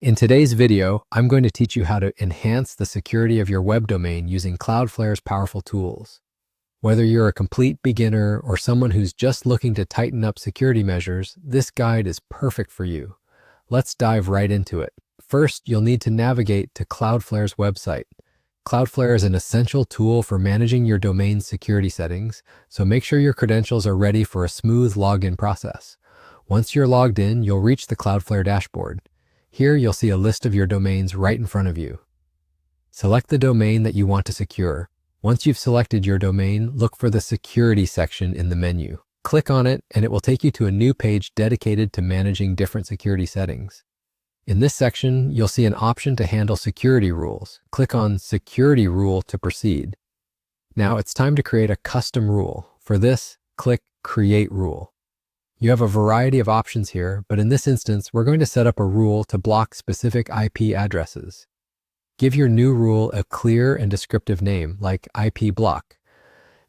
In today's video, I'm going to teach you how to enhance the security of your web domain using Cloudflare's powerful tools. Whether you're a complete beginner or someone who's just looking to tighten up security measures, this guide is perfect for you. Let's dive right into it. First, you'll need to navigate to Cloudflare's website. Cloudflare is an essential tool for managing your domain's security settings, so make sure your credentials are ready for a smooth login process. Once you're logged in, you'll reach the Cloudflare dashboard. Here, you'll see a list of your domains right in front of you. Select the domain that you want to secure. Once you've selected your domain, look for the Security section in the menu. Click on it, and it will take you to a new page dedicated to managing different security settings. In this section, you'll see an option to handle security rules. Click on Security Rule to proceed. Now it's time to create a custom rule. For this, click Create Rule. You have a variety of options here, but in this instance, we're going to set up a rule to block specific IP addresses. Give your new rule a clear and descriptive name, like IP block.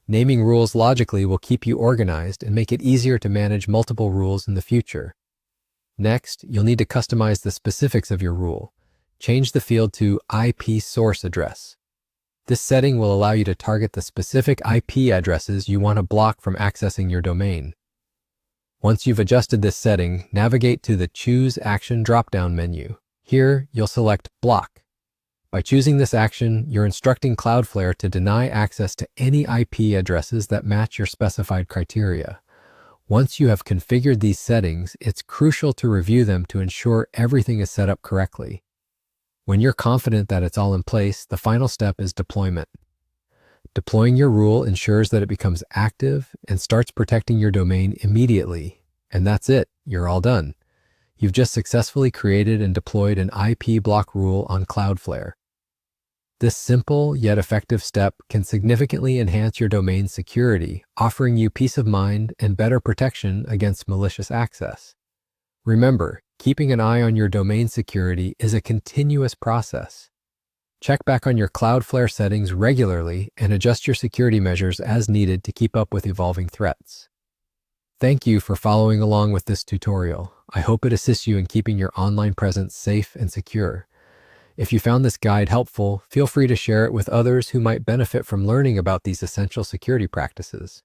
Naming rules logically will keep you organized and make it easier to manage multiple rules in the future. Next, you'll need to customize the specifics of your rule. Change the field to IP source address. This setting will allow you to target the specific IP addresses you want to block from accessing your domain. Once you've adjusted this setting, navigate to the Choose Action drop-down menu. Here, you'll select Block. By choosing this action, you're instructing Cloudflare to deny access to any IP addresses that match your specified criteria. Once you have configured these settings, it's crucial to review them to ensure everything is set up correctly. When you're confident that it's all in place, the final step is deployment. Deploying your rule ensures that it becomes active and starts protecting your domain immediately. And that's it, you're all done. You've just successfully created and deployed an IP block rule on Cloudflare. This simple yet effective step can significantly enhance your domain's security, offering you peace of mind and better protection against malicious access. Remember, keeping an eye on your domain security is a continuous process. Check back on your Cloudflare settings regularly and adjust your security measures as needed to keep up with evolving threats. Thank you for following along with this tutorial. I hope it assists you in keeping your online presence safe and secure. If you found this guide helpful, feel free to share it with others who might benefit from learning about these essential security practices.